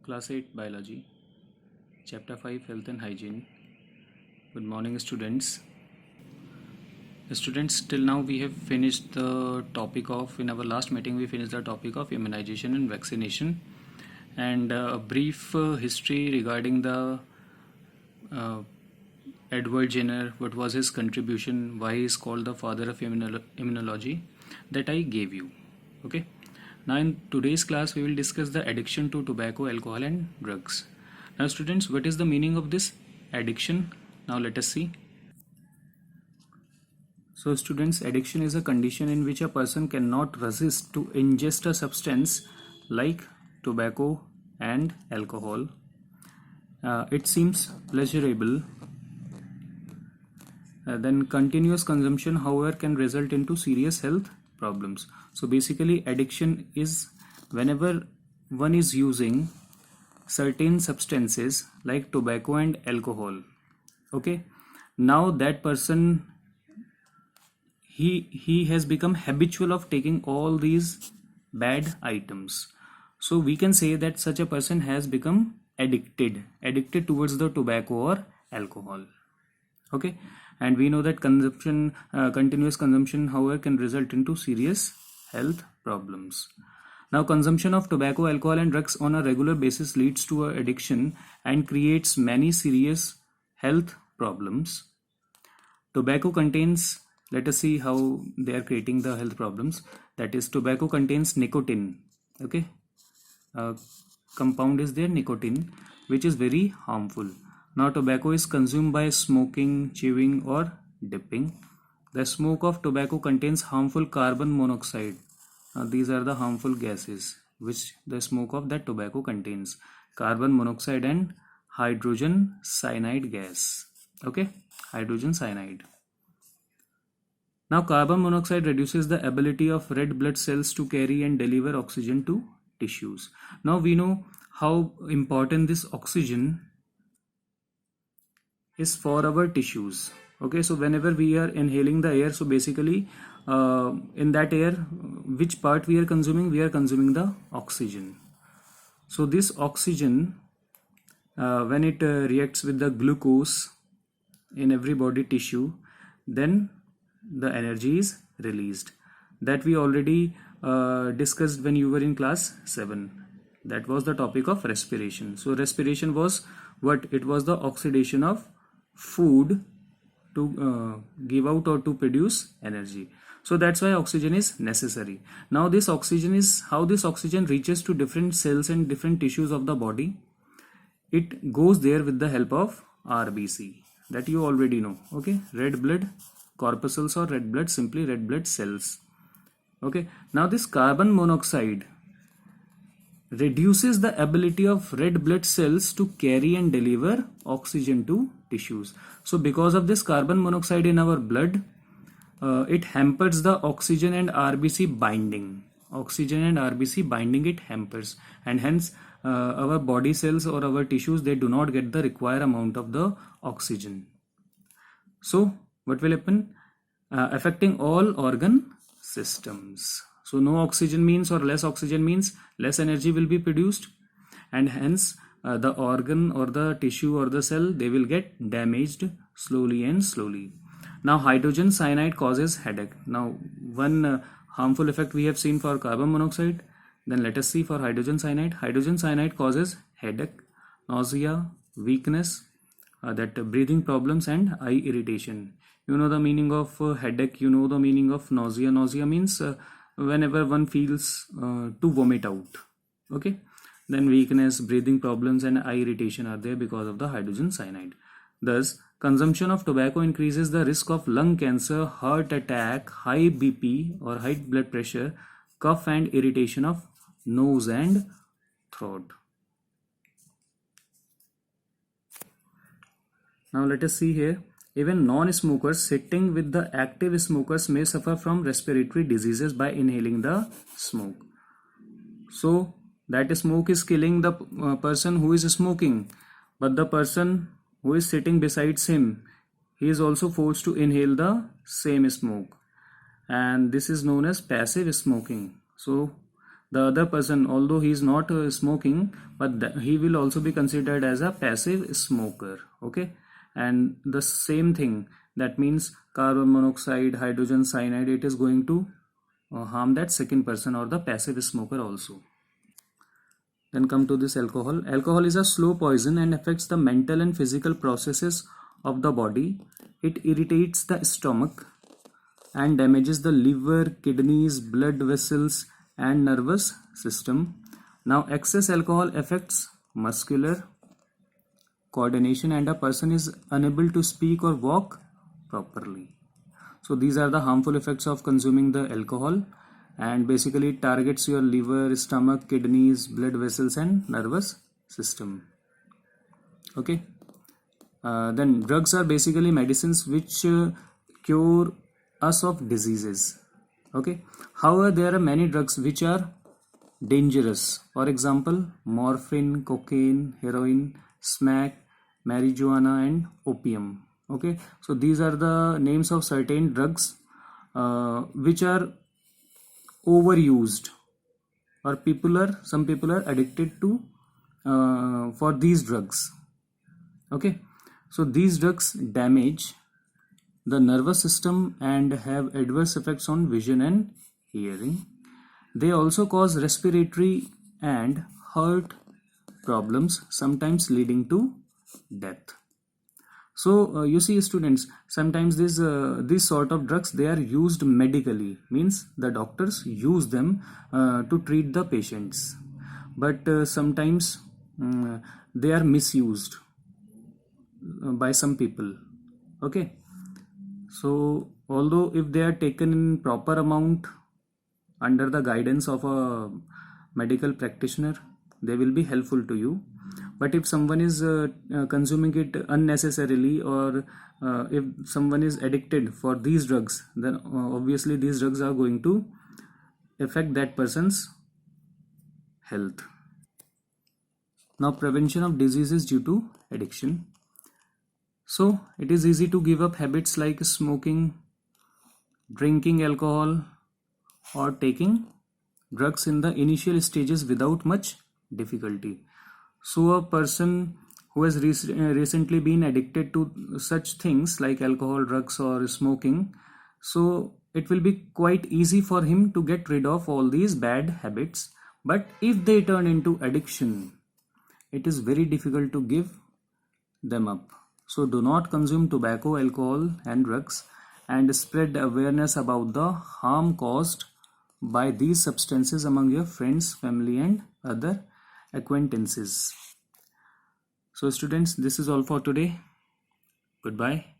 Class 8 Biology, Chapter 5 Health and Hygiene. Good morning, students. Students, till now we have finished the topic of, in our last meeting, we finished the topic of immunization and vaccination, and a brief history regarding the Edward Jenner, what was his contribution, why he is called the father of immunology, that I gave you. Okay. Now in today's class we will discuss the addiction to tobacco, alcohol and drugs. Now students, what is the meaning of this addiction? Now let us see. So students, addiction is a condition in which a person cannot resist to ingest a substance like tobacco and alcohol. It seems pleasurable. Then continuous consumption, however, can result into serious health problems. So basically addiction is whenever one is using certain substances like tobacco and alcohol. Okay, now that person, he has become habitual of taking all these bad items. So we can say that such a person has become addicted towards the tobacco or alcohol. Okay, and we know that continuous consumption, however, can result into serious health problems. Now consumption of tobacco, alcohol and drugs on a regular basis leads to an addiction and creates many serious health problems. Tobacco contains, let us see how they are creating the health problems. That is, tobacco contains nicotine. Okay, compound is there, nicotine, which is very harmful. Now tobacco is consumed by smoking, chewing or dipping. The smoke of tobacco contains harmful carbon monoxide. These are the harmful gases which the smoke of that tobacco contains. Carbon monoxide and hydrogen cyanide gas. Okay, hydrogen cyanide. Now carbon monoxide reduces the ability of red blood cells to carry and deliver oxygen to tissues. Now we know how important this oxygen is for our tissues. Okay, so whenever we are inhaling the air, so basically in that air, which part we are consuming? We are consuming the oxygen. So this oxygen, when it reacts with the glucose in every body tissue, then the energy is released. That we already discussed when you were in class 7. That was the topic of respiration. So respiration was what? It was the oxidation of food to give out or to produce energy. So that's why oxygen is necessary. Now this oxygen is, how this oxygen reaches to different cells and different tissues of the body. It goes there with the help of RBC, that you already know. Okay, red blood corpuscles or red blood, simply red blood cells. Okay, now this carbon monoxide reduces the ability of red blood cells to carry and deliver oxygen to tissues. So because of this carbon monoxide in our blood, it hampers the oxygen and RBC binding. Oxygen and RBC binding it hampers, and hence our body cells or our tissues, they do not get the required amount of the oxygen. So what will happen? Affecting all organ systems. So no oxygen means, or less oxygen means, less energy will be produced, and hence the organ or the tissue or the cell, they will get damaged slowly and slowly. Now hydrogen cyanide causes headache. Now one harmful effect we have seen for carbon monoxide. Then let us see for hydrogen cyanide. Hydrogen cyanide causes headache, nausea, weakness, that breathing problems and eye irritation. You know the meaning of headache, you know the meaning of nausea. Nausea means whenever one feels to vomit out. Okay, then weakness, breathing problems and eye irritation are there because of the hydrogen cyanide. Thus consumption of tobacco increases the risk of lung cancer, heart attack, high BP or high blood pressure, cough and irritation of nose and throat. Now let us see here. Even non-smokers sitting with the active smokers may suffer from respiratory diseases by inhaling the smoke. So that smoke is killing the person who is smoking, but the person who is sitting besides him, he is also forced to inhale the same smoke, and this is known as passive smoking. So the other person, although he is not smoking, but he will also be considered as a passive smoker. Okay, and the same thing, that means carbon monoxide, hydrogen cyanide, it is going to harm that second person or the passive smoker also. Then come to this alcohol. Alcohol is a slow poison and affects the mental and physical processes of the body. It irritates the stomach and damages the liver, kidneys, blood vessels, and nervous system. Now, excess alcohol affects muscular coordination and a person is unable to speak or walk properly. So these are the harmful effects of consuming the alcohol, and basically it targets your liver, stomach, kidneys, blood vessels, and nervous system. Okay. Then drugs are basically medicines which cure us of diseases. Okay. However, there are many drugs which are dangerous. For example, morphine, cocaine, heroin, smack, marijuana, and opium. Okay, so these are the names of certain drugs which are overused, or some people are addicted to for these drugs. Okay, so these drugs damage the nervous system and have adverse effects on vision and hearing. They also cause respiratory and heart problems, sometimes leading to death. So you see, students, sometimes these sort of drugs, they are used medically, means the doctors use them to treat the patients, but sometimes they are misused by some people. Okay, so although if they are taken in proper amount under the guidance of a medical practitioner, they will be helpful to you. But if someone is consuming it unnecessarily, or if someone is addicted for these drugs, then obviously these drugs are going to affect that person's health. Now, prevention of diseases due to addiction. So it is easy to give up habits like smoking, drinking alcohol, or taking drugs in the initial stages without much difficulty. So a person who has recently been addicted to such things like alcohol, drugs, or smoking, so it will be quite easy for him to get rid of all these bad habits. But if they turn into addiction, it is very difficult to give them up. So do not consume tobacco, alcohol, and drugs, and spread awareness about the harm caused by these substances among your friends, family, and other acquaintances. So students, this is all for today. Goodbye.